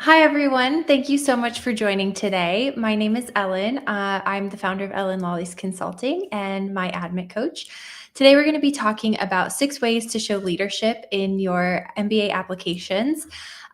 Hi, everyone. Thank you so much for joining today. My name is Ellin. I'm the founder of Ellin Lolis Consulting and my admin coach. Today, we're going to be talking about 6 ways to show leadership in your MBA applications.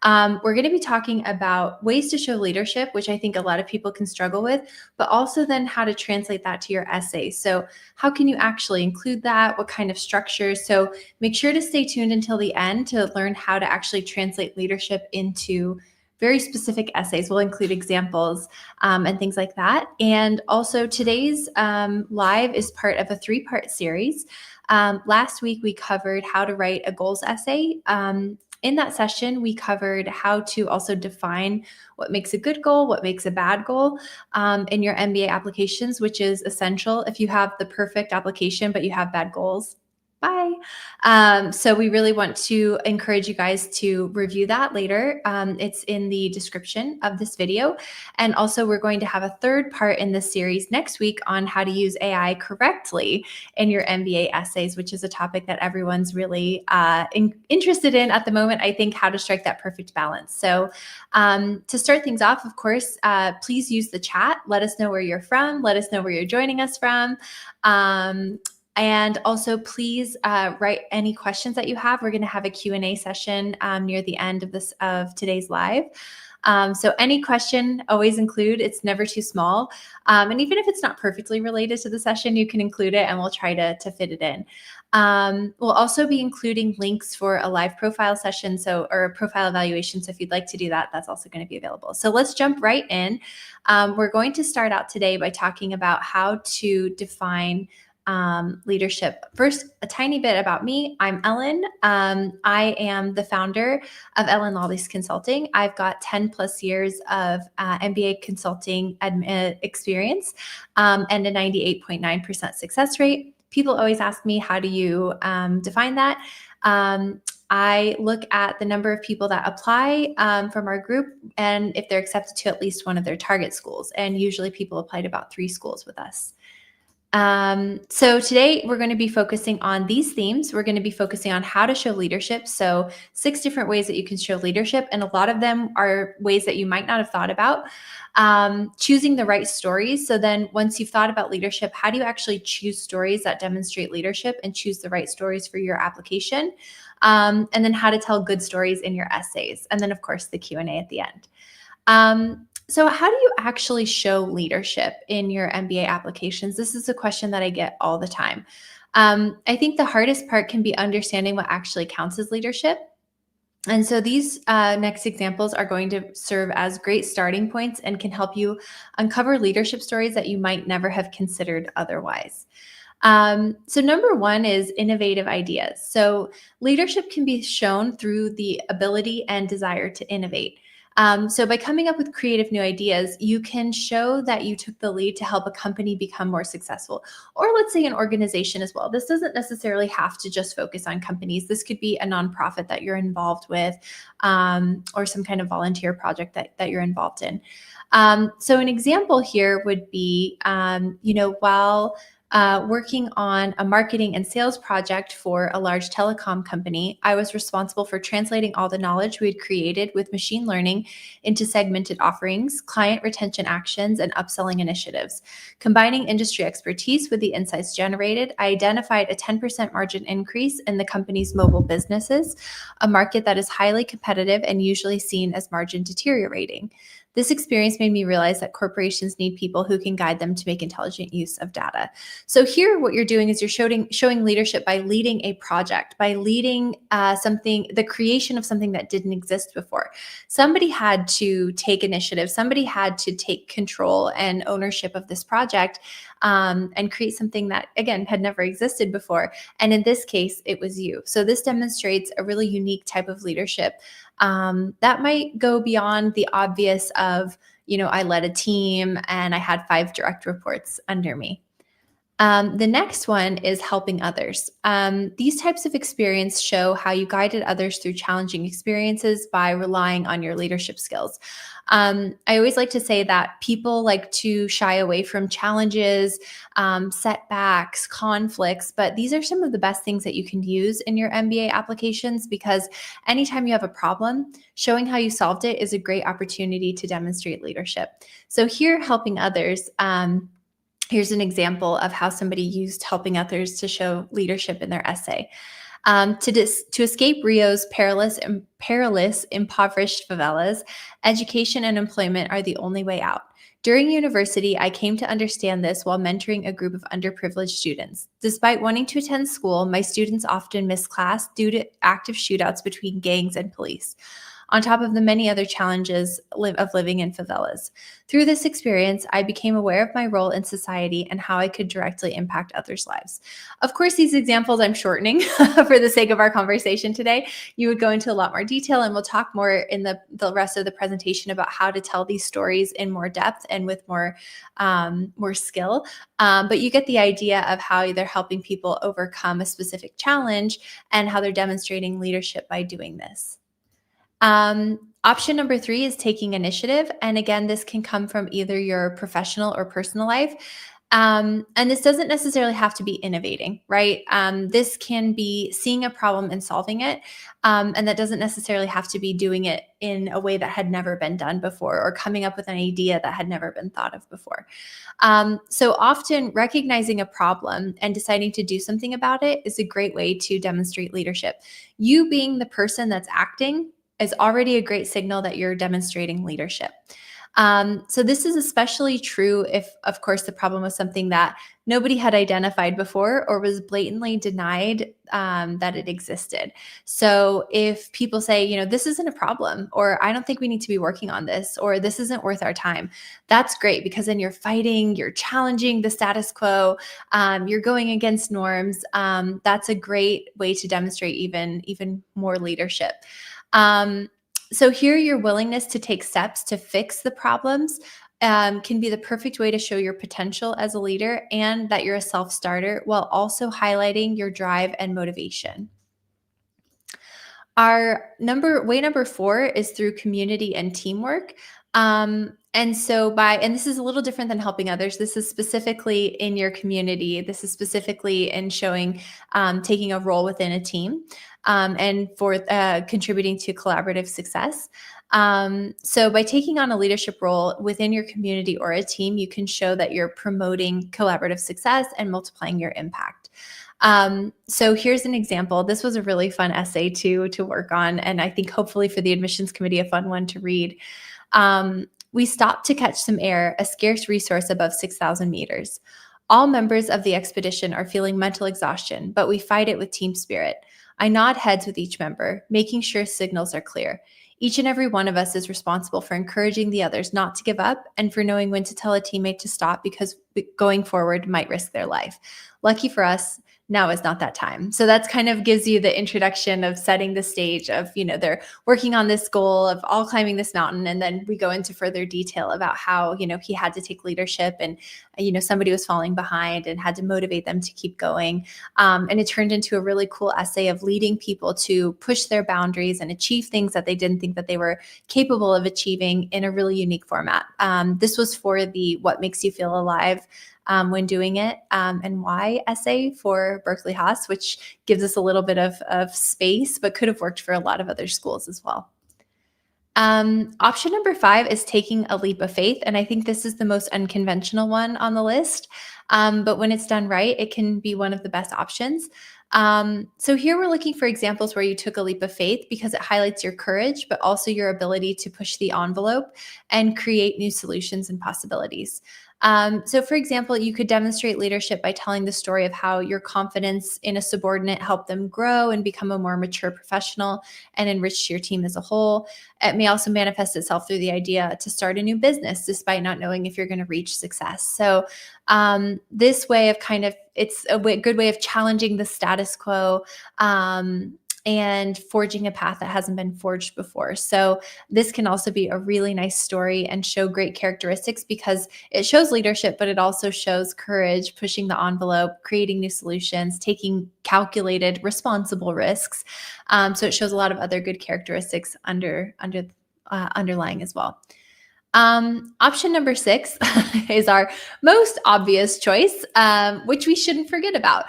We're going to be talking about ways to show leadership, which I think a lot of people can struggle with, but also then how to translate that to your essay. So, how can you actually include that? What kind of structures? So, make sure to stay tuned until the end to learn how to actually translate leadership into very specific essays. We'll include examples and things like that. And also, today's live is part of a 3-part series. Last week, we covered how to write a goals essay. In that session, we covered how to also define what makes a good goal, what makes a bad goal in your MBA applications, which is essential if you have the perfect application, but you have bad goals. Bye. So we really want to encourage you guys to review that later. It's in the description of this video. And also we're going to have a 3rd part in this series next week on how to use AI correctly in your MBA essays, which is a topic that everyone's really interested in at the moment. I think how to strike that perfect balance. So to start things off, of course, please use the chat. Let us know where you're from. Let us know where you're joining us from. And also, please write any questions that you have. We're going to have a Q&A session near the end of today's live. So any question, always include. It's never too small. And even if it's not perfectly related to the session, you can include it and we'll try to fit it in. We'll also be including links for a live profile session, or a profile evaluation. So if you'd like to do that, that's also going to be available. So let's jump right in. We're going to start out today by talking about how to define leadership. First, a tiny bit about me. I'm Ellin. I am the founder of Ellin Lolis Consulting. I've got 10 plus years of MBA consulting experience and a 98.9% success rate. People always ask me, how do you define that? I look at the number of people that apply from our group and if they're accepted to at least one of their target schools. And usually people apply to about 3 schools with us. So today we're going to be focusing on these themes. We're going to be focusing on how to show leadership. So 6 different ways that you can show leadership. And a lot of them are ways that you might not have thought about. Choosing the right stories. So then once you've thought about leadership, how do you actually choose stories that demonstrate leadership and choose the right stories for your application? And then how to tell good stories in your essays. And then of course the Q&A at the end. So how do you actually show leadership in your MBA applications? This is a question that I get all the time. I think the hardest part can be understanding what actually counts as leadership. And so these next examples are going to serve as great starting points and can help you uncover leadership stories that you might never have considered otherwise. So number 1 is innovative ideas. So leadership can be shown through the ability and desire to innovate. So by coming up with creative new ideas, you can show that you took the lead to help a company become more successful, or let's say an organization as well. This doesn't necessarily have to just focus on companies. This could be a nonprofit that you're involved with, or some kind of volunteer project that you're involved in. So an example here would be, while working on a marketing and sales project for a large telecom company, I was responsible for translating all the knowledge we had created with machine learning into segmented offerings, client retention actions, and upselling initiatives. Combining industry expertise with the insights generated, I identified a 10% margin increase in the company's mobile businesses, a market that is highly competitive and usually seen as margin deteriorating. This experience made me realize that corporations need people who can guide them to make intelligent use of data. So here, what you're doing is you're showing leadership by leading a project, by leading the creation of something that didn't exist before. Somebody had to take initiative. Somebody had to take control and ownership of this project and create something that, again, had never existed before. And in this case, it was you. So this demonstrates a really unique type of leadership that might go beyond the obvious of, I led a team and I had 5 direct reports under me. The next one is helping others. These types of experience show how you guided others through challenging experiences by relying on your leadership skills. I always like to say that people like to shy away from challenges, setbacks, conflicts, but these are some of the best things that you can use in your MBA applications because anytime you have a problem, showing how you solved it is a great opportunity to demonstrate leadership. So, here, helping others. Here's an example of how somebody used helping others to show leadership in their essay. To escape Rio's perilous, impoverished favelas, education and employment are the only way out. During university, I came to understand this while mentoring a group of underprivileged students. Despite wanting to attend school, my students often miss class due to active shootouts between gangs and police, on top of the many other challenges of living in favelas. Through this experience, I became aware of my role in society and how I could directly impact others' lives. Of course, these examples I'm shortening for the sake of our conversation today. You would go into a lot more detail, and we'll talk more in the rest of the presentation about how to tell these stories in more depth and with more skill. But you get the idea of how they're helping people overcome a specific challenge and how they're demonstrating leadership by doing this. Option number 3 is taking initiative. And again, this can come from either your professional or personal life. And this doesn't necessarily have to be innovating, right? This can be seeing a problem and solving it. And that doesn't necessarily have to be doing it in a way that had never been done before or coming up with an idea that had never been thought of before. So often recognizing a problem and deciding to do something about it is a great way to demonstrate leadership. You being the person that's acting is already a great signal that you're demonstrating leadership. So this is especially true if, of course, the problem was something that nobody had identified before or was blatantly denied that it existed. So if people say, this isn't a problem, or I don't think we need to be working on this, or this isn't worth our time, that's great because then you're fighting, you're challenging the status quo, you're going against norms. That's a great way to demonstrate even more leadership. So here, your willingness to take steps to fix the problems can be the perfect way to show your potential as a leader and that you're a self-starter while also highlighting your drive and motivation. Our way number 4 is through community and teamwork. And this is a little different than helping others. This is specifically in your community. This is specifically in showing, taking a role within a team, and for contributing to collaborative success. So by taking on a leadership role within your community or a team, you can show that you're promoting collaborative success and multiplying your impact. So here's an example. This was a really fun essay to work on, and I think hopefully for the admissions committee, a fun one to read. We stopped to catch some air, a scarce resource above 6,000 meters. All members of the expedition are feeling mental exhaustion, but we fight it with team spirit. I nod heads with each member, making sure signals are clear. Each and every one of us is responsible for encouraging the others not to give up and for knowing when to tell a teammate to stop because going forward might risk their life. Lucky for us, now is not that time. So that's kind of gives you the introduction of setting the stage of, they're working on this goal of all climbing this mountain. And then we go into further detail about how, he had to take leadership and, somebody was falling behind and had to motivate them to keep going. And it turned into a really cool essay of leading people to push their boundaries and achieve things that they didn't think that they were capable of achieving in a really unique format. This was for the What Makes You Feel Alive when doing it, and why essay for Berkeley Haas, which gives us a little bit of space, but could have worked for a lot of other schools as well. Option number 5 is taking a leap of faith. And I think this is the most unconventional one on the list. But when it's done right, it can be one of the best options. So here we're looking for examples where you took a leap of faith because it highlights your courage, but also your ability to push the envelope and create new solutions and possibilities. So for example, you could demonstrate leadership by telling the story of how your confidence in a subordinate helped them grow and become a more mature professional and enrich your team as a whole. It may also manifest itself through the idea to start a new business despite not knowing if you're going to reach success. So this way of it's a good way of challenging the status quo, and forging a path that hasn't been forged before. So this can also be a really nice story and show great characteristics because it shows leadership, but it also shows courage, pushing the envelope, creating new solutions, taking calculated, responsible risks. So it shows a lot of other good characteristics underlying as well. Option number 6 is our most obvious choice, which we shouldn't forget about,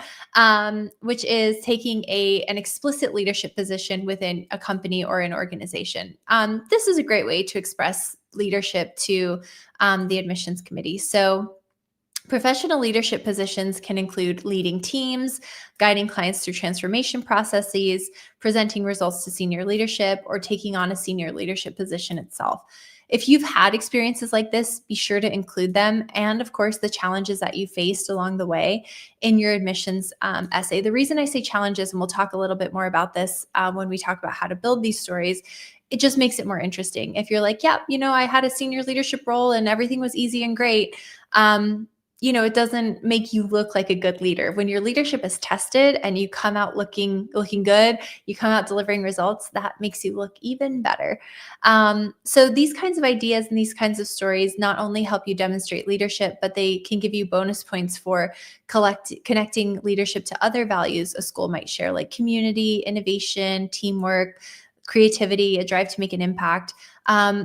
which is taking an explicit leadership position within a company or an organization. This is a great way to express leadership to the admissions committee. So professional leadership positions can include leading teams, guiding clients through transformation processes, presenting results to senior leadership, or taking on a senior leadership position itself. If you've had experiences like this, be sure to include them and, of course, the challenges that you faced along the way in your admissions essay. The reason I say challenges, and we'll talk a little bit more about this when we talk about how to build these stories, it just makes it more interesting. If you're like, yeah, I had a senior leadership role and everything was easy and great, it doesn't make you look like a good leader. When your leadership is tested and you come out looking good, you come out delivering results, that makes you look even better. So these kinds of ideas and these kinds of stories not only help you demonstrate leadership, but they can give you bonus points for connecting leadership to other values a school might share, like community, innovation, teamwork, creativity, a drive to make an impact.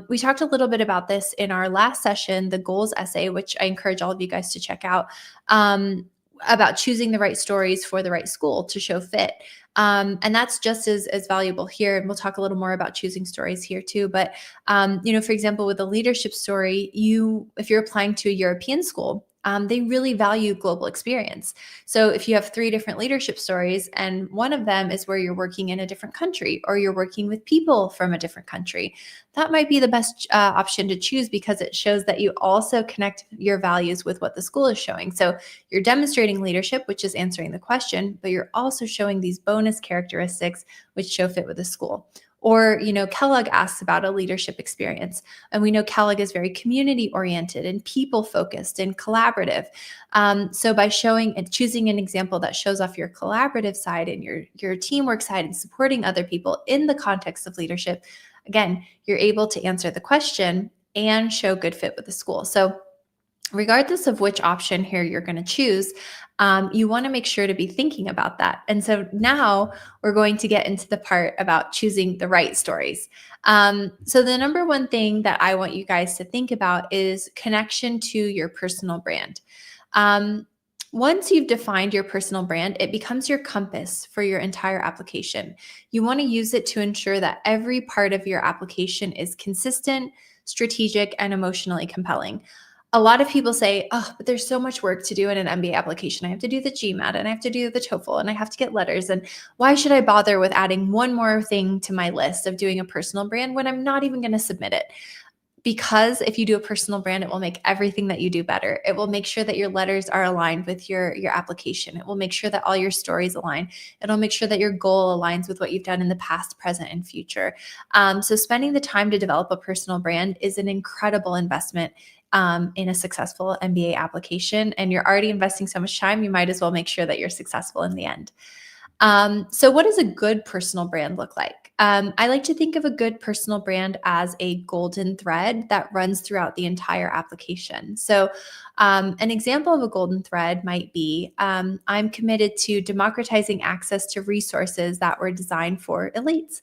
We talked a little bit about this in our last session, the goals essay, which I encourage all of you guys to check out, about choosing the right stories for the right school to show fit. And that's just as valuable here. And we'll talk a little more about choosing stories here too. But, for example, with a leadership story, if you're applying to a European school, they really value global experience. So if you have 3 different leadership stories and one of them is where you're working in a different country or you're working with people from a different country, that might be the best option to choose because it shows that you also connect your values with what the school is showing. So you're demonstrating leadership, which is answering the question, but you're also showing these bonus characteristics which show fit with the school. Or, Kellogg asks about a leadership experience. And we know Kellogg is very community oriented and people focused and collaborative. So by showing and choosing an example that shows off your collaborative side and your teamwork side and supporting other people in the context of leadership, again, you're able to answer the question and show good fit with the school. So regardless of which option here you're going to choose, you want to make sure to be thinking about that. And so now we're going to get into the part about choosing the right stories. So the number one thing that I want you guys to think about is connection to your personal brand. Once you've defined your personal brand, it becomes your compass for your entire application. You want to use it to ensure that every part of your application is consistent, strategic, and emotionally compelling. A lot of people say, oh, but there's so much work to do in an MBA application. I have to do the GMAT and I have to do the TOEFL and I have to get letters. And why should I bother with adding one more thing to my list of doing a personal brand when I'm not even going to submit it? Because if you do a personal brand, it will make everything that you do better. It will make sure that your letters are aligned with your application. It will make sure that all your stories align. It'll make sure that your goal aligns with what you've done in the past, present, and future. So spending the time to develop a personal brand is an incredible investment in a successful MBA application. And you're already investing so much time, you might as well make sure that you're successful in the end. So what does a good personal brand look like? I like to think of a good personal brand as a golden thread that runs throughout the entire application. So an example of a golden thread might be, I'm committed to democratizing access to resources that were designed for elites.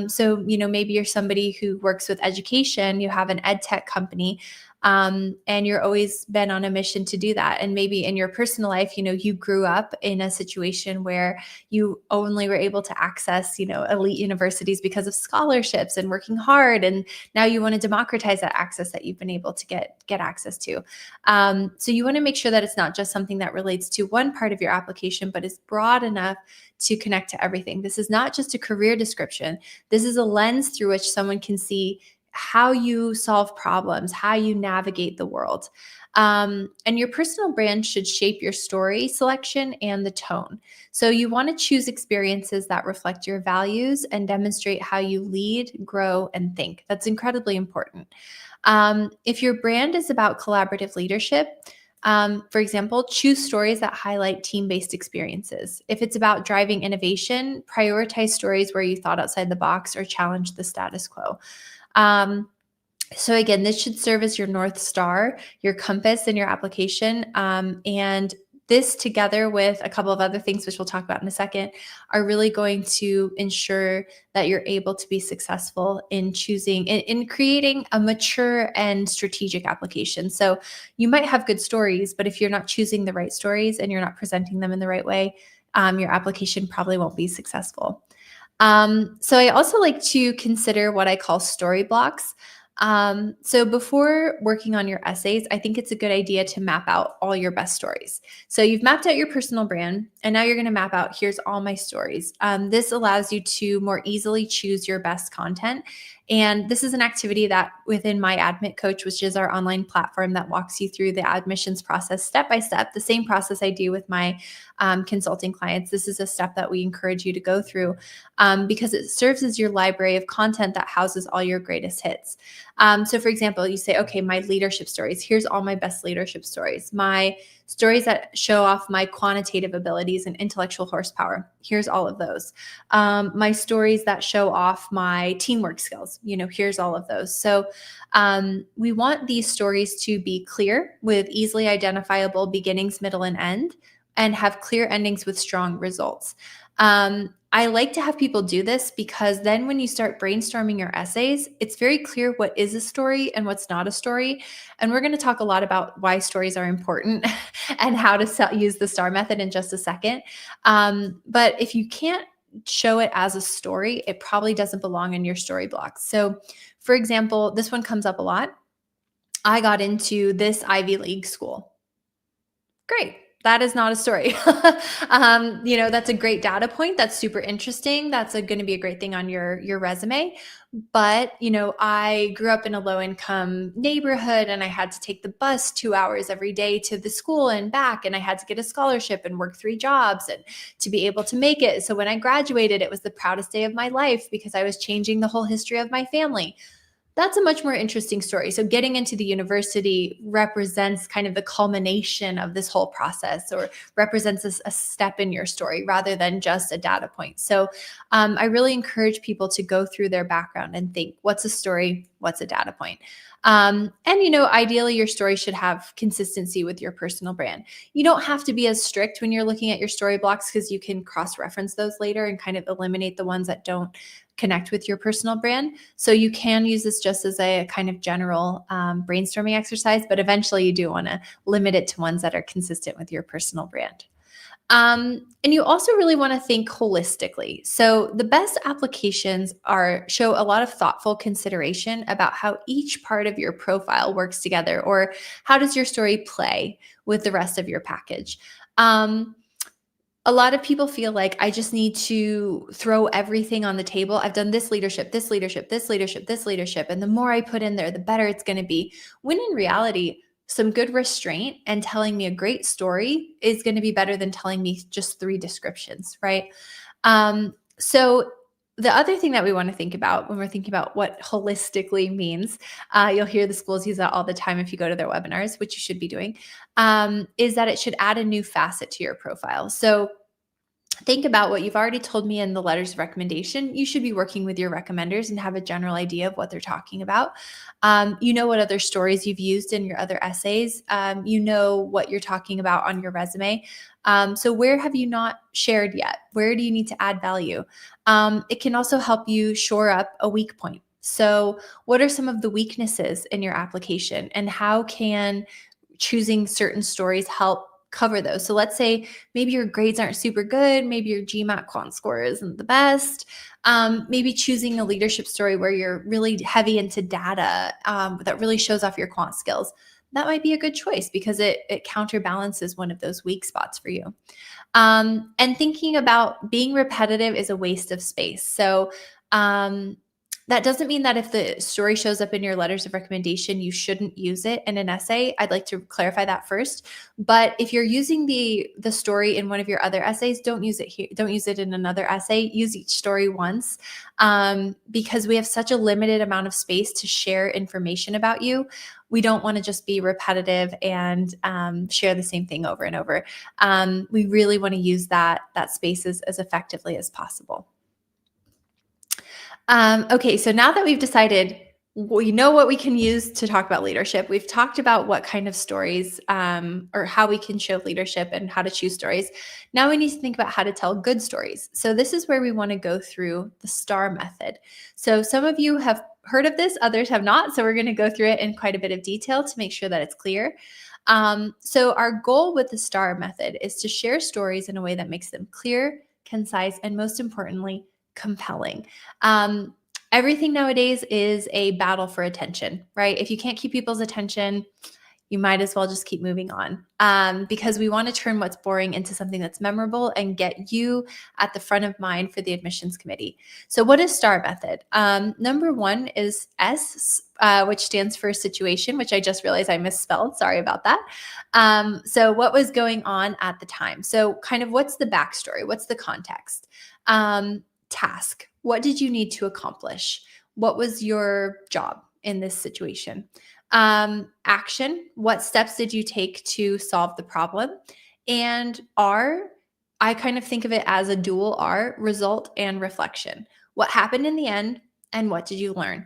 So, maybe you're somebody who works with education, you have an ed tech company, and you're always been on a mission to do that. And maybe in your personal life, you grew up in a situation where you only were able to access, elite universities because of scholarships and working hard. And now you want to democratize that access that you've been able to get access to. So you want to make sure that it's not just something that relates to one part of your application, but is broad enough to connect to everything. This is not just a career description. This is a lens through which someone can see how you solve problems, how you navigate the world. And your personal brand should shape your story selection and the tone. So you want to choose experiences that reflect your values and demonstrate how you lead, grow, and think. That's incredibly important. If your brand is about collaborative leadership, For example, choose stories that highlight team-based experiences. If it's about driving innovation, prioritize stories where you thought outside the box or challenge the status quo. Um, so again, this should serve as your North Star, your compass in your application. And this together with a couple of other things, which we'll talk about in a second, are really going to ensure that you're able to be successful in choosing, in creating a mature and strategic application. So you might have good stories, but if you're not choosing the right stories and you're not presenting them in the right way, your application probably won't be successful. So I also like to consider what I call story blocks. So before working on your essays, I think it's a good idea to map out all your best stories. So you've mapped out your personal brand, and now you're going to map out, here's all my stories. This allows you to more easily choose your best content. And this is an activity that within my Admit Coach, which is our online platform that walks you through the admissions process step by step, the same process I do with my consulting clients. This is a step that we encourage you to go through because it serves as your library of content that houses all your greatest hits. So for example, you say, okay, my leadership stories, here's all my best leadership stories, my stories that show off my quantitative abilities and intellectual horsepower. Here's all of those. My stories that show off my teamwork skills, here's all of those. So we want these stories to be clear with easily identifiable beginnings, middle, and end, and have clear endings with strong results. I like to have people do this because then when you start brainstorming your essays, it's very clear what is a story and what's not a story. And we're going to talk a lot about why stories are important and how to use the STAR method in just a second. But if you can't show it as a story, it probably doesn't belong in your story blocks. So for example, this one comes up a lot. I got into this Ivy League school. Great. That is not a story. That's a great data point. That's super interesting. That's going to be a great thing on your resume. But, I grew up in a low income neighborhood and I had to take the bus 2 hours every day to the school and back. And I had to get a scholarship and work 3 jobs and to be able to make it. So when I graduated, it was the proudest day of my life because I was changing the whole history of my family. That's a much more interesting story. So getting into the university represents kind of the culmination of this whole process, or represents a step in your story rather than just a data point. So I really encourage people to go through their background and think, what's a story? What's a data point? Ideally your story should have consistency with your personal brand. You don't have to be as strict when you're looking at your story blocks because you can cross-reference those later and kind of eliminate the ones that don't connect with your personal brand. So you can use this just as a kind of general brainstorming exercise, but eventually you do want to limit it to ones that are consistent with your personal brand. And you also really want to think holistically. So the best applications show a lot of thoughtful consideration about how each part of your profile works together, or how does your story play with the rest of your package. A lot of people feel like I just need to throw everything on the table. I've done this leadership, this leadership, this leadership, this leadership, and the more I put in there, the better it's going to be. When in reality, some good restraint and telling me a great story is going to be better than telling me just 3 descriptions, right? So the other thing that we want to think about when we're thinking about what holistically means, you'll hear the schools use that all the time if you go to their webinars, which you should be doing, is that it should add a new facet to your profile. So think about what you've already told me in the letters of recommendation. You should be working with your recommenders and have a general idea of what they're talking about. What other stories you've used in your other essays. What you're talking about on your resume. So where have you not shared yet? Where do you need to add value? It can also help you shore up a weak point. So what are some of the weaknesses in your application, and how can choosing certain stories help cover those? So let's say maybe your grades aren't super good. Maybe your GMAT quant score isn't the best. Maybe choosing a leadership story where you're really heavy into data that really shows off your quant skills. That might be a good choice because it counterbalances one of those weak spots for you. And thinking about being repetitive is a waste of space. So That doesn't mean that if the story shows up in your letters of recommendation, you shouldn't use it in an essay. I'd like to clarify that first. But if you're using the story in one of your other essays, don't use it here. Don't use it in another essay. Use each story once, because we have such a limited amount of space to share information about you. We don't want to just be repetitive and share the same thing over and over. We really want to use that space as effectively as possible. Okay, so now that we've decided we know what we can use to talk about leadership, we've talked about what kind of stories or how we can show leadership and how to choose stories. Now we need to think about how to tell good stories. So this is where we want to go through the STAR method. So some of you have heard of this, others have not. So we're going to go through it in quite a bit of detail to make sure that it's clear. So our goal with the STAR method is to share stories in a way that makes them clear, concise, and most importantly, compelling. Everything nowadays is a battle for attention, right? If you can't keep people's attention, you might as well just keep moving on, because we want to turn what's boring into something that's memorable and get you at the front of mind for the admissions committee. So what is STAR method? Number one is S, which stands for situation, which I just realized I misspelled. Sorry about that. So what was going on at the time? So kind of what's the backstory? What's the context? Task. What did you need to accomplish? What was your job in this situation? Action. What steps did you take to solve the problem? And R, I kind of think of it as a dual R, result and reflection. What happened in the end and what did you learn?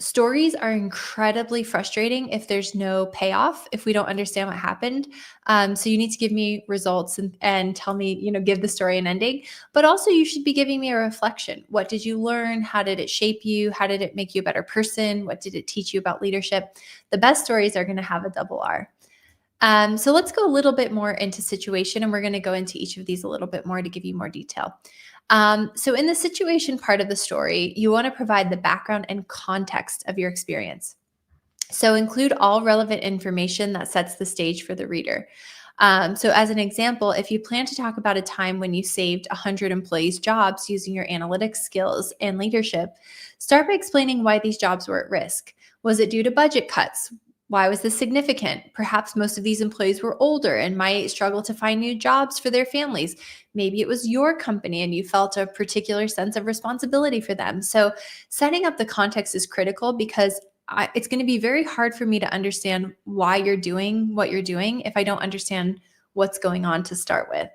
Stories are incredibly frustrating if there's no payoff, if we don't understand what happened. So you need to give me results and tell me, give the story an ending. But also you should be giving me a reflection. What did you learn? How did it shape you? How did it make you a better person? What did it teach you about leadership? The best stories are going to have a double R. So let's go a little bit more into situation, and we're going to go into each of these a little bit more to give you more detail. So in the situation part of the story, you want to provide the background and context of your experience. So include all relevant information that sets the stage for the reader. So as an example, if you plan to talk about a time when you saved 100 employees' jobs using your analytics skills and leadership, start by explaining why these jobs were at risk. Was it due to budget cuts? Why was this significant? Perhaps most of these employees were older and might struggle to find new jobs for their families. Maybe it was your company and you felt a particular sense of responsibility for them. So setting up the context is critical, because it's going to be very hard for me to understand why you're doing what you're doing if I don't understand what's going on to start with.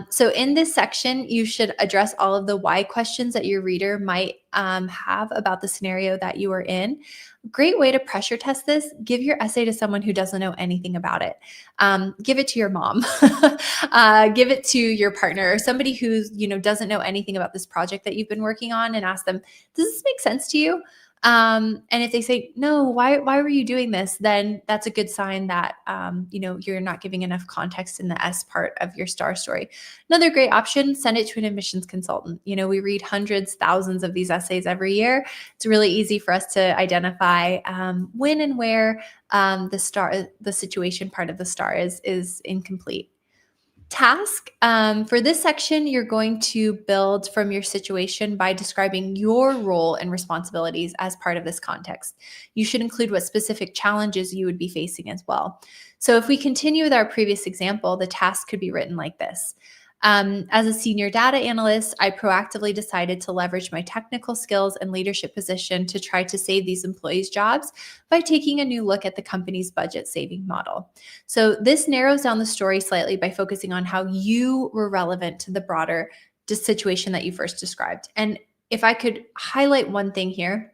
So in this section, you should address all of the why questions that your reader might have about the scenario that you are in. Great way to pressure test this: give your essay to someone who doesn't know anything about it. Give it to your mom, give it to your partner, or somebody who's doesn't know anything about this project that you've been working on, and ask them, does this make sense to you? And if they say, no, why were you doing this? Then that's a good sign that, you're not giving enough context in the S part of your STAR story. Another great option: send it to an admissions consultant. We read hundreds, thousands of these essays every year. It's really easy for us to identify when and where the situation part of the STAR is incomplete. Task. For this section, you're going to build from your situation by describing your role and responsibilities as part of this context. You should include what specific challenges you would be facing as well. So if we continue with our previous example, the task could be written like this. As a senior data analyst, I proactively decided to leverage my technical skills and leadership position to try to save these employees' jobs by taking a new look at the company's budget saving model. So this narrows down the story slightly by focusing on how you were relevant to the broader situation that you first described. And if I could highlight one thing here,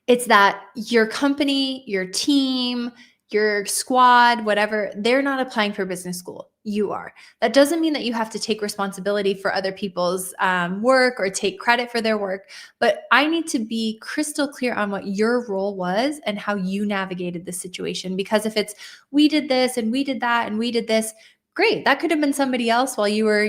it's that your company, your team, your squad, whatever, they're not applying for business school. You are. That doesn't mean that you have to take responsibility for other people's work or take credit for their work, but I need to be crystal clear on what your role was and how you navigated the situation. Because if it's, we did this and we did that and we did this, great. That could have been somebody else while you were,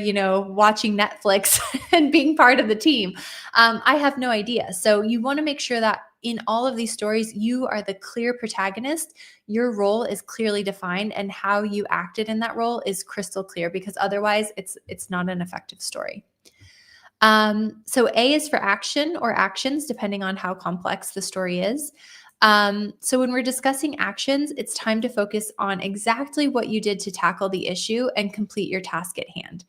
watching Netflix and being part of the team. I have no idea. So you want to make sure that in all of these stories, you are the clear protagonist. Your role is clearly defined, and how you acted in that role is crystal clear, because otherwise it's not an effective story. So A is for action or actions, depending on how complex the story is. So when we're discussing actions, it's time to focus on exactly what you did to tackle the issue and complete your task at hand.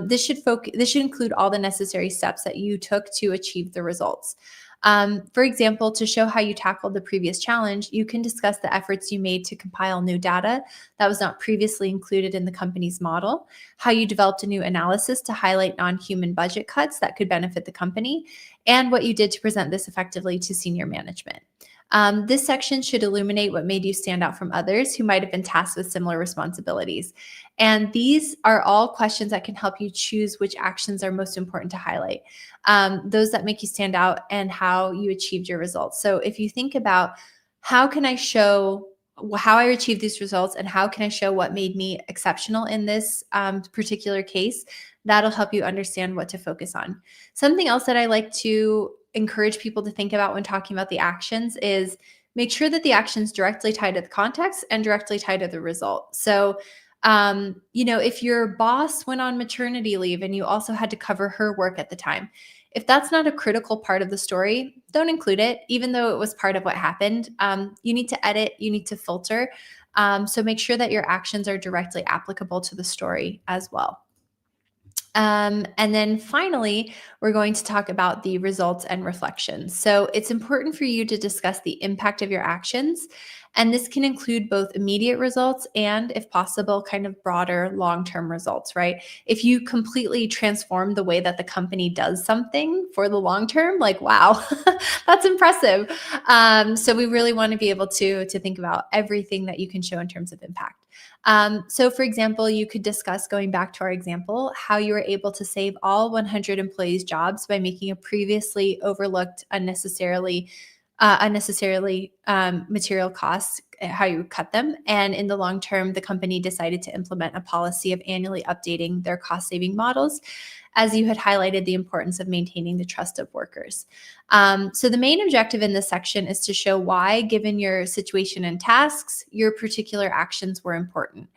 This should include all the necessary steps that you took to achieve the results. For example, to show how you tackled the previous challenge, you can discuss the efforts you made to compile new data that was not previously included in the company's model, how you developed a new analysis to highlight non-human budget cuts that could benefit the company, and what you did to present this effectively to senior management. This section should illuminate what made you stand out from others who might have been tasked with similar responsibilities. And these are all questions that can help you choose which actions are most important to highlight, those that make you stand out and how you achieved your results. So if you think about how can I show how I achieved these results and how can I show what made me exceptional in this particular case, that'll help you understand what to focus on. Something else that I like to encourage people to think about when talking about the actions is make sure that the actions directly tie to the context and directly tie to the result. So, if your boss went on maternity leave and you also had to cover her work at the time, if that's not a critical part of the story, don't include it, even though it was part of what happened. You need to edit, you need to filter. So make sure that your actions are directly applicable to the story as well. And then finally, we're going to talk about the results and reflections. So it's important for you to discuss the impact of your actions. And this can include both immediate results and, if possible, kind of broader long-term results, right? If you completely transform the way that the company does something for the long term, like, wow, that's impressive. So we really want to be able to think about everything that you can show in terms of impact. So for example, you could discuss, going back to our example, how you were able to save all 100 employees' jobs by making a previously overlooked unnecessarily material costs, how you cut them. And in the long term, the company decided to implement a policy of annually updating their cost saving models, as you had highlighted the importance of maintaining the trust of workers. So the main objective in this section is to show why, given your situation and tasks, your particular actions were important.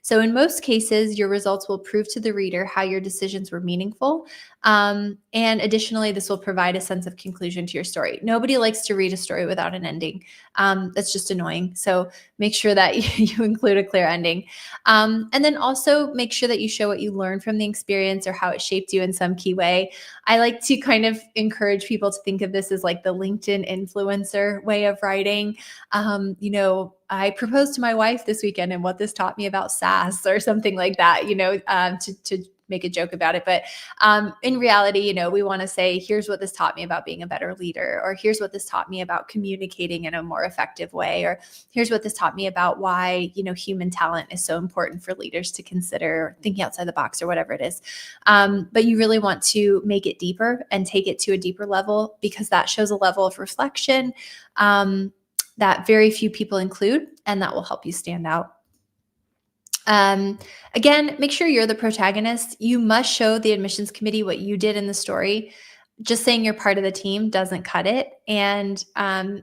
So in most cases, your results will prove to the reader how your decisions were meaningful. And additionally, this will provide a sense of conclusion to your story. Nobody likes to read a story without an ending. That's just annoying. So make sure that you include a clear ending. And then also make sure that you show what you learned from the experience or how it shaped you in some key way. I like to kind of encourage people to think of this as like the LinkedIn influencer way of writing. I proposed to my wife this weekend and what this taught me about SaaS or something like that, to make a joke about it. But in reality, we want to say, here's what this taught me about being a better leader, or here's what this taught me about communicating in a more effective way, or here's what this taught me about why, human talent is so important for leaders to consider, thinking outside the box or whatever it is. But you really want to make it deeper and take it to a deeper level, because that shows a level of reflection that very few people include, and that will help you stand out. Again, make sure you're the protagonist. You must show the admissions committee what you did in the story. Just saying you're part of the team doesn't cut it. And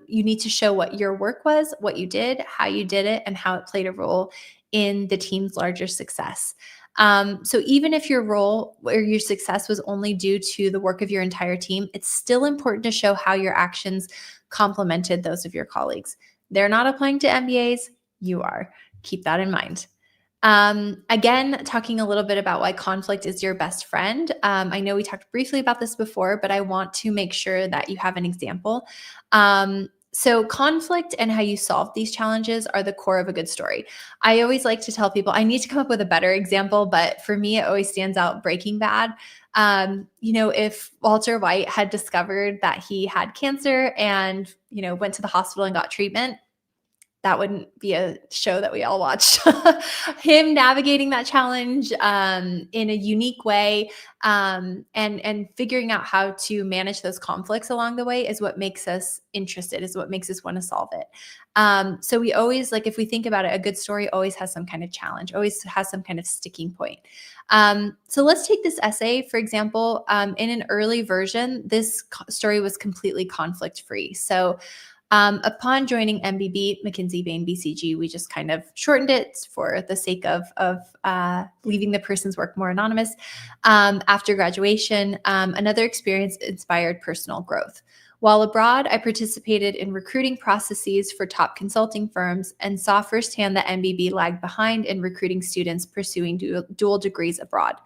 you need to show what your work was, what you did, how you did it, and how it played a role in the team's larger success. So even if your role or your success was only due to the work of your entire team, it's still important to show how your actions complemented those of your colleagues. They're not applying to MBAs, you are. Keep that in mind. Again, talking a little bit about why conflict is your best friend. I know we talked briefly about this before, but I want to make sure that you have an example. So conflict and how you solve these challenges are the core of a good story. I always like to tell people, I need to come up with a better example, but for me, it always stands out Breaking Bad. If Walter White had discovered that he had cancer and, went to the hospital and got treatment, that wouldn't be a show that we all watched. Him navigating that challenge in a unique way and figuring out how to manage those conflicts along the way is what makes us interested, is what makes us want to solve it. So we always, if we think about it, a good story always has some kind of challenge, always has some kind of sticking point. So let's take this essay, for example. In an early version, this story was completely conflict-free. So Upon joining MBB, McKinsey, Bain, BCG, we just kind of shortened it for the sake of leaving the person's work more anonymous. After graduation, another experience inspired personal growth. While abroad, I participated in recruiting processes for top consulting firms and saw firsthand that MBB lagged behind in recruiting students pursuing dual degrees abroad.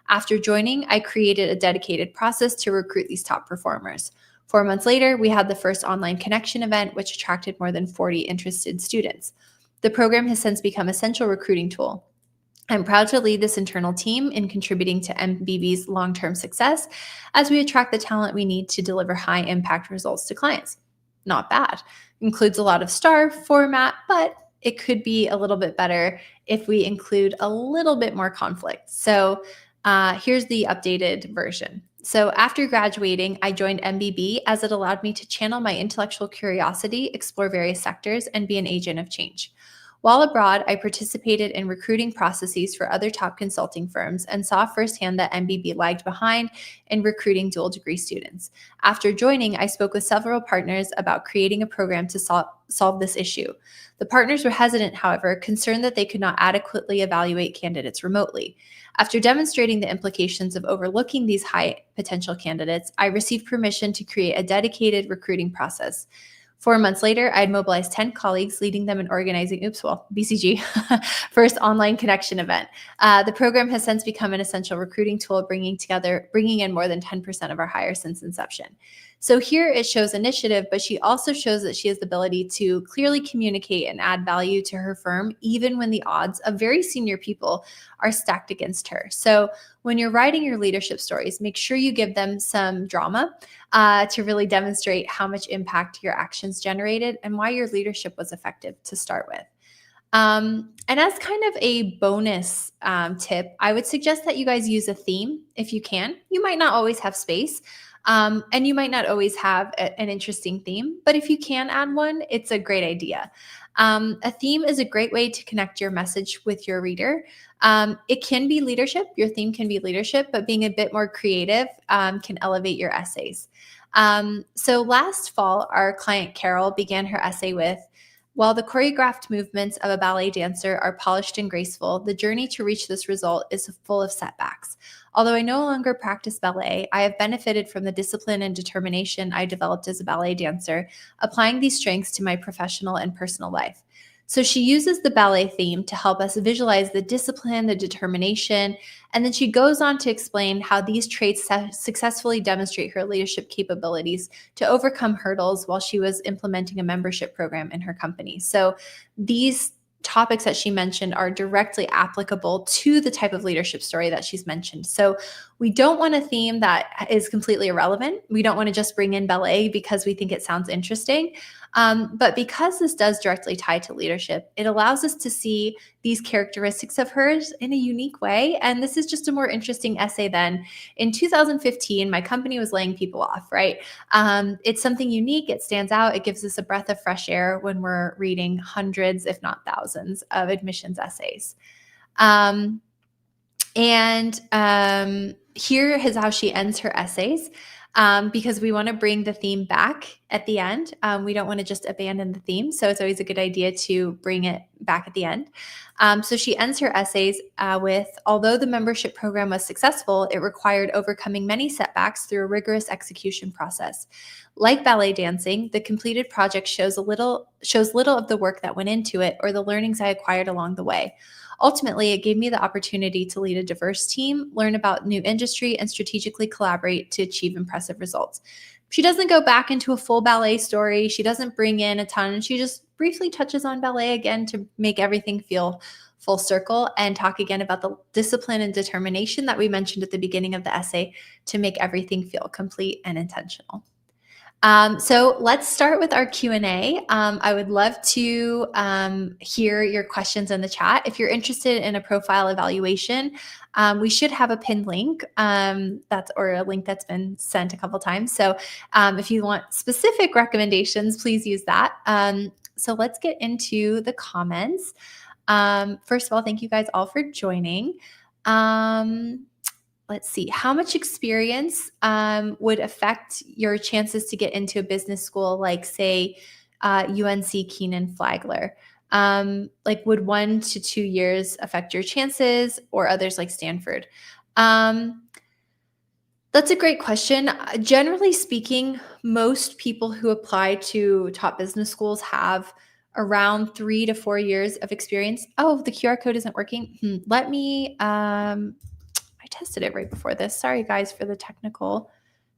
After joining, I created a dedicated process to recruit these top performers. 4 months later, we had the first online connection event, which attracted more than 40 interested students. The program has since become an essential recruiting tool. I'm proud to lead this internal team in contributing to MBB's long-term success as we attract the talent we need to deliver high-impact results to clients. Not bad. Includes a lot of star format, but it could be a little bit better if we include a little bit more conflict. So here's the updated version. So after graduating, I joined MBB as it allowed me to channel my intellectual curiosity, explore various sectors, and be an agent of change. While abroad, I participated in recruiting processes for other top consulting firms and saw firsthand that MBB lagged behind in recruiting dual degree students. After joining, I spoke with several partners about creating a program to solve this issue. The partners were hesitant, however, concerned that they could not adequately evaluate candidates remotely. After demonstrating the implications of overlooking these high potential candidates, I received permission to create a dedicated recruiting process. 4 months later, I had mobilized 10 colleagues, leading them in organizing, BCG, first online connection event. The program has since become an essential recruiting tool, bringing in more than 10% of our hires since inception. So here it shows initiative, but she also shows that she has the ability to clearly communicate and add value to her firm, even when the odds of very senior people are stacked against her. So when you're writing your leadership stories, make sure you give them some drama to really demonstrate how much impact your actions generated and why your leadership was effective to start with. And as kind of a bonus tip, I would suggest that you guys use a theme if you can. You might not always have space. And you might not always have an interesting theme, but if you can add one, it's a great idea. A theme is a great way to connect your message with your reader. It can be leadership. Your theme can be leadership, but being a bit more creative can elevate your essays. So last fall, our client Carol began her essay with, "While the choreographed movements of a ballet dancer are polished and graceful, the journey to reach this result is full of setbacks. Although I no longer practice ballet, I have benefited from the discipline and determination I developed as a ballet dancer, applying these strengths to my professional and personal life." So she uses the ballet theme to help us visualize the discipline, the determination, and then she goes on to explain how these traits successfully demonstrate her leadership capabilities to overcome hurdles while she was implementing a membership program in her company. So these topics that she mentioned are directly applicable to the type of leadership story that she's mentioned. So we don't want a theme that is completely irrelevant. We don't want to just bring in ballet because we think it sounds interesting. But because this does directly tie to leadership, it allows us to see these characteristics of hers in a unique way. And this is just a more interesting essay than in 2015, my company was laying people off, right? It's something unique. It stands out. It gives us a breath of fresh air when we're reading hundreds, if not thousands, of admissions essays. Here is how she ends her essays. Because we want to bring the theme back at the end. We don't want to just abandon the theme. So it's always a good idea to bring it back at the end. So she ends her essays with, "Although the membership program was successful, it required overcoming many setbacks through a rigorous execution process. Like ballet dancing, the completed project shows little of the work that went into it or the learnings I acquired along the way. Ultimately, it gave me the opportunity to lead a diverse team, learn about new industry, and strategically collaborate to achieve impressive results." She doesn't go back into a full ballet story. She doesn't bring in a ton. She just briefly touches on ballet again to make everything feel full circle and talk again about the discipline and determination that we mentioned at the beginning of the essay to make everything feel complete and intentional. So let's start with our Q&A. I would love to hear your questions in the chat. If you're interested in a profile evaluation, we should have a pinned link or a link that's been sent a couple times. So if you want specific recommendations, please use that. So let's get into the comments. First of all, thank you guys all for joining. Let's see, how much experience would affect your chances to get into a business school, like say UNC Keenan Flagler. Like, would 1 to 2 years affect your chances, or others like Stanford? Um, that's a great question. Generally speaking, most people who apply to top business schools have around 3 to 4 years of experience. Oh, the QR code isn't working. Let me, I tested it right before this. Sorry, guys, for the technical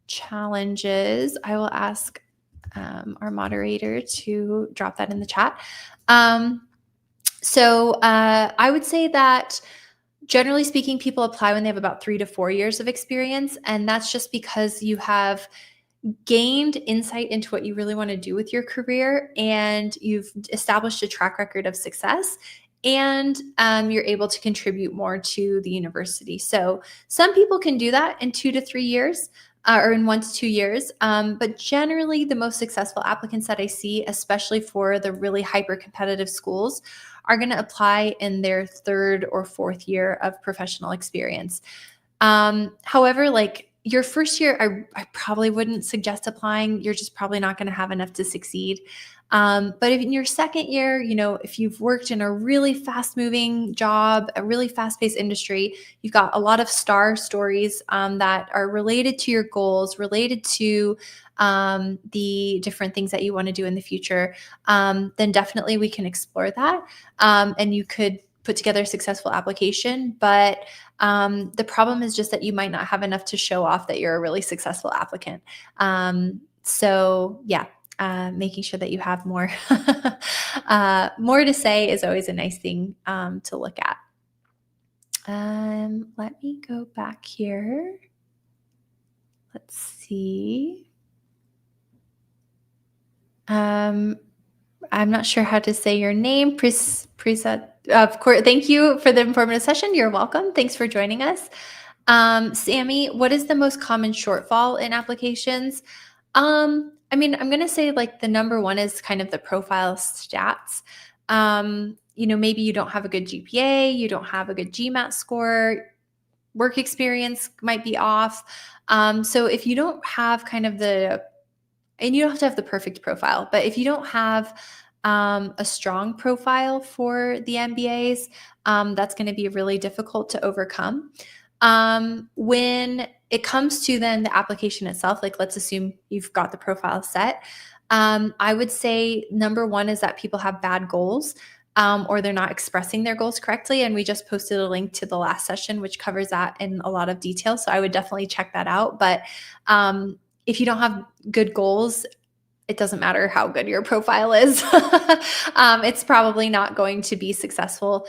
challenges. I will ask our moderator to drop that in the chat. I would say that generally speaking, people apply when they have about 3 to 4 years of experience. And that's just because you have gained insight into what you really want to do with your career, and you've established a track record of success, and you're able to contribute more to the university. So some people can do that in 2 to 3 years. Or in 1 to 2 years. But generally, the most successful applicants that I see, especially for the really hyper competitive schools, are going to apply in their 3rd or 4th year of professional experience. However, like, your first year, I probably wouldn't suggest applying. You're just probably not going to have enough to succeed. But if in your 2nd year, if you've worked in a really fast moving job, a really fast paced industry, you've got a lot of star stories that are related to your goals, related to the different things that you want to do in the future, then definitely we can explore that. And you could put together a successful application. But the problem is just that you might not have enough to show off that you're a really successful applicant. Making sure that you have more more to say is always a nice thing to look at. Let me go back here. Let's see. I'm not sure how to say your name. Prisa, of course. Thank you for the informative session. You're welcome. Thanks for joining us. Sammy, what is the most common shortfall in applications? I'm going to say, like, the number one is kind of the profile stats. Maybe you don't have a good GPA, you don't have a good GMAT score, work experience might be off. So if you don't have and you don't have to have the perfect profile, but if you don't have a strong profile for the MBAs, that's going to be really difficult to overcome. When it comes to then the application itself, like, let's assume you've got the profile set. I would say number one is that people have bad goals, or they're not expressing their goals correctly. And we just posted a link to the last session, which covers that in a lot of detail. So I would definitely check that out. But if you don't have good goals, it doesn't matter how good your profile is. It's probably not going to be successful.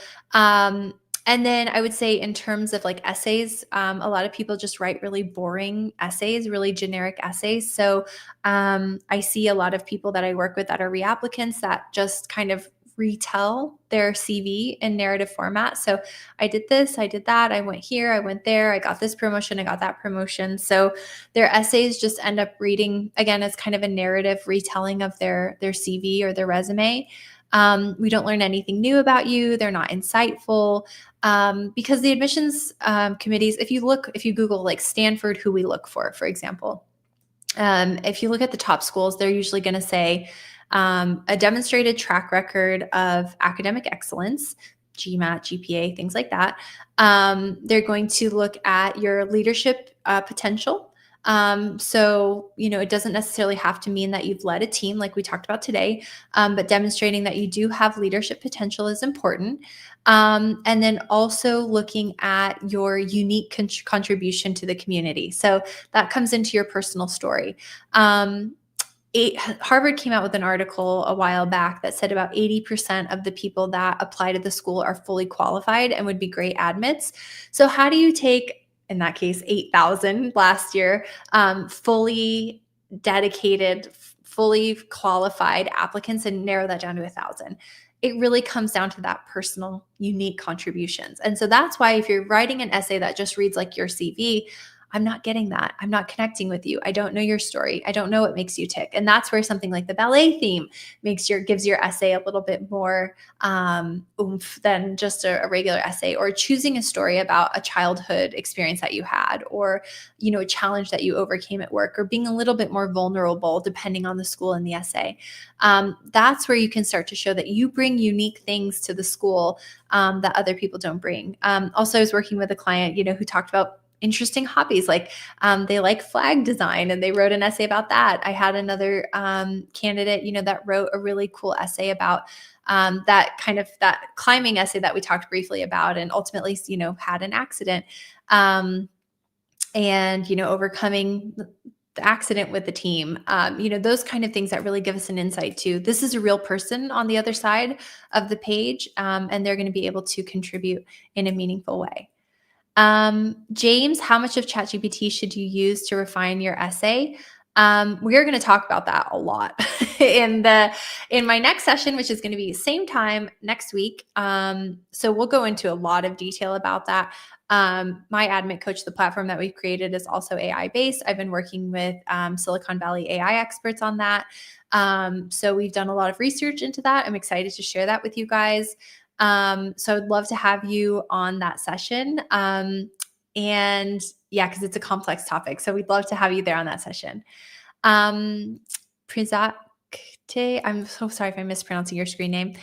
And then I would say, in terms of like essays, a lot of people just write really boring essays, really generic essays. So I see a lot of people that I work with that are reapplicants that just kind of retell their CV in narrative format. So I did this, I did that, I went here, I went there, I got this promotion, I got that promotion. So their essays just end up reading, again, as kind of a narrative retelling of their CV or their resume. We don't learn anything new about you. They're not insightful, because the admissions committees, if you Google like Stanford, who we look for example, if you look at the top schools, they're usually going to say a demonstrated track record of academic excellence, GMAT, GPA, things like that. They're going to look at your leadership potential. It doesn't necessarily have to mean that you've led a team like we talked about today, but demonstrating that you do have leadership potential is important. And then also looking at your unique contribution to the community. So that comes into your personal story. Harvard came out with an article a while back that said about 80% of the people that apply to the school are fully qualified and would be great admits. So how do you take, in that case, 8,000 last year, fully dedicated, fully qualified applicants, and narrow that down to 1,000? It really comes down to that personal, unique contributions. And so that's why if you're writing an essay that just reads like your CV, I'm not getting that. I'm not connecting with you. I don't know your story. I don't know what makes you tick. And that's where something like the ballet theme gives your essay a little bit more oomph than just a regular essay, or choosing a story about a childhood experience that you had, or, a challenge that you overcame at work, or being a little bit more vulnerable depending on the school and the essay. That's where you can start to show that you bring unique things to the school that other people don't bring. Also, I was working with a client, who talked about interesting hobbies, like they like flag design, and they wrote an essay about that. I had another candidate, that wrote a really cool essay about that climbing essay that we talked briefly about, and ultimately, had an accident. And overcoming the accident with the team, those kind of things that really give us an insight to, this is a real person on the other side of the page, and they're going to be able to contribute in a meaningful way. James, how much of ChatGPT should you use to refine your essay? We are going to talk about that a lot in my next session, which is going to be same time next week. So we'll go into a lot of detail about that. My Admit Coach, the platform that we've created, is also AI based. I've been working with Silicon Valley AI experts on that. So we've done a lot of research into that. I'm excited to share that with you guys. So I'd love to have you on that session. And yeah, because it's a complex topic. So we'd love to have you there on that session. Prizakte, I'm so sorry if I'm mispronouncing your screen name.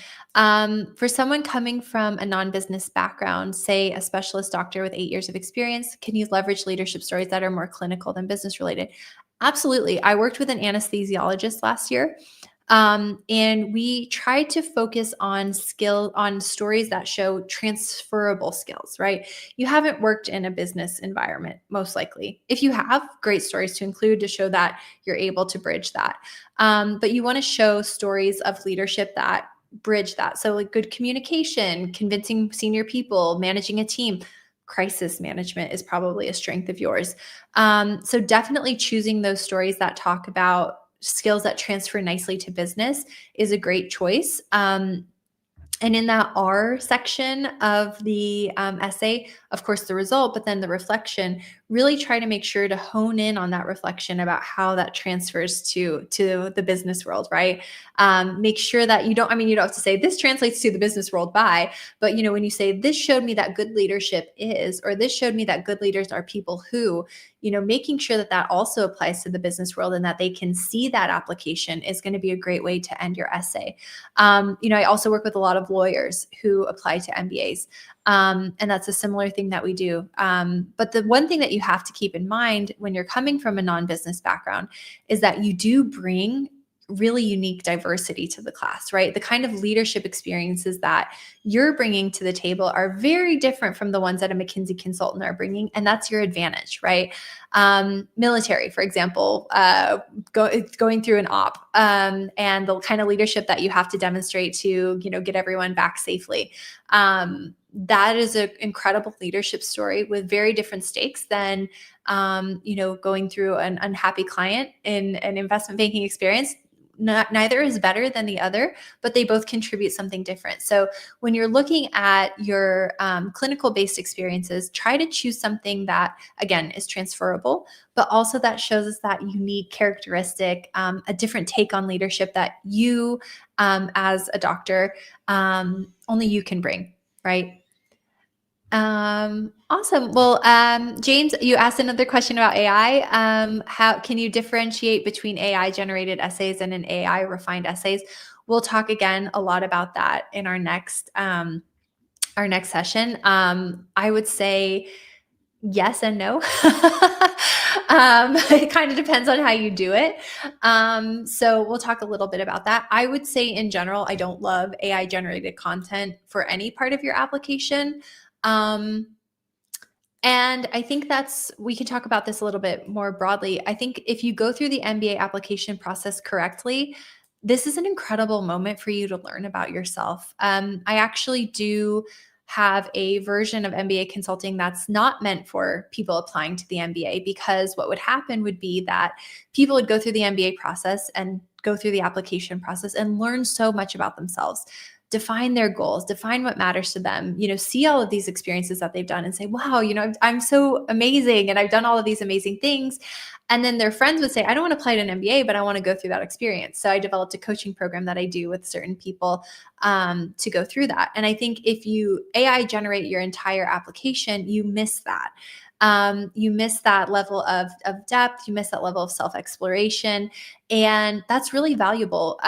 For someone coming from a non-business background, say a specialist doctor with 8 years of experience, can you leverage leadership stories that are more clinical than business related? Absolutely. I worked with an anesthesiologist last year. And we try to focus on stories that show transferable skills, right? You haven't worked in a business environment, most likely. If you have, great stories to include to show that you're able to bridge that. But you want to show stories of leadership that bridge that. So like good communication, convincing senior people, managing a team. Crisis management is probably a strength of yours. So definitely choosing those stories that talk about skills that transfer nicely to business is a great choice. And in that R section of the essay, of course, the result, but then the reflection, really try to make sure to hone in on that reflection about how that transfers to the business world, right? Make sure that you don't have to say this translates to the business world by, but when you say this showed me that good leadership is, or this showed me that good leaders are people who, making sure that that also applies to the business world and that they can see that application is going to be a great way to end your essay. I also work with a lot of lawyers who apply to MBAs. And that's a similar thing that we do. But the one thing that you have to keep in mind when you're coming from a non-business background is that you do bring really unique diversity to the class, right? The kind of leadership experiences that you're bringing to the table are very different from the ones that a McKinsey consultant are bringing, and that's your advantage, right? Military, for example, going through an op, and the kind of leadership that you have to demonstrate to, get everyone back safely. That is an incredible leadership story with very different stakes than, going through an unhappy client in an investment banking experience. Neither is better than the other, but they both contribute something different. So when you're looking at your clinical-based experiences, try to choose something that, again, is transferable, but also that shows us that unique characteristic, a different take on leadership that you, as a doctor, only you can bring, right? Awesome. Well, James, you asked another question about AI. How can you differentiate between AI generated essays and an AI refined essays? We'll talk again a lot about that in our next session. I would say yes and no. It kind of depends on how you do it. So we'll talk a little bit about that. I would say in general, I don't love AI generated content for any part of your application. And I think we can talk about this a little bit more broadly. I think if you go through the MBA application process correctly, this is an incredible moment for you to learn about yourself. I actually do have a version of MBA consulting that's not meant for people applying to the MBA, because what would happen would be that people would go through the MBA process and go through the application process and learn so much about themselves. define their goals, define what matters to them, see all of these experiences that they've done and say, wow, I'm so amazing and I've done all of these amazing things. And then their friends would say, I don't want to apply to an MBA, but I want to go through that experience. So I developed a coaching program that I do with certain people to go through that. And I think if you AI generate your entire application, you miss that. You miss that level of depth, you miss that level of self exploration. And that's really valuable.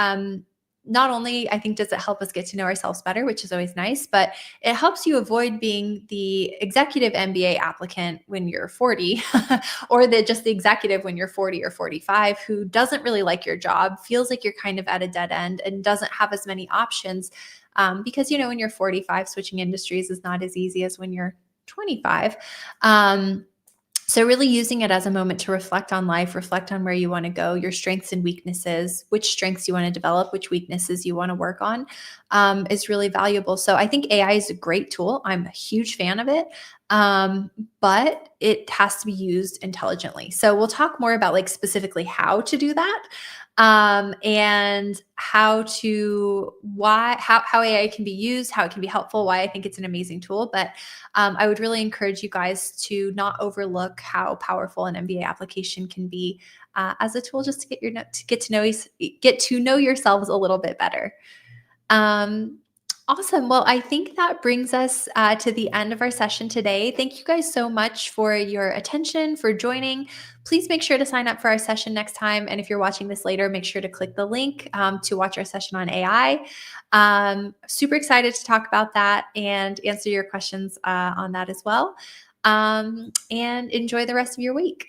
Not only I think does it help us get to know ourselves better, which is always nice, but it helps you avoid being the executive MBA applicant when you're 40 or just the executive when you're 40 or 45 who doesn't really like your job, feels like you're kind of at a dead end and doesn't have as many options. Because, when you're 45, switching industries is not as easy as when you're 25. So really using it as a moment to reflect on life, reflect on where you want to go, your strengths and weaknesses, which strengths you want to develop, which weaknesses you want to work on, is really valuable. So I think AI is a great tool. I'm a huge fan of it. But it has to be used intelligently. So we'll talk more about like specifically how to do that. And how AI can be used, how it can be helpful, why I think it's an amazing tool. But I would really encourage you guys to not overlook how powerful an MBA application can be as a tool, just to get to know yourselves a little bit better. Awesome. Well, I think that brings us to the end of our session today. Thank you guys so much for your attention, for joining. Please make sure to sign up for our session next time. And if you're watching this later, make sure to click the link to watch our session on AI. Super excited to talk about that and answer your questions on that as well. And enjoy the rest of your week.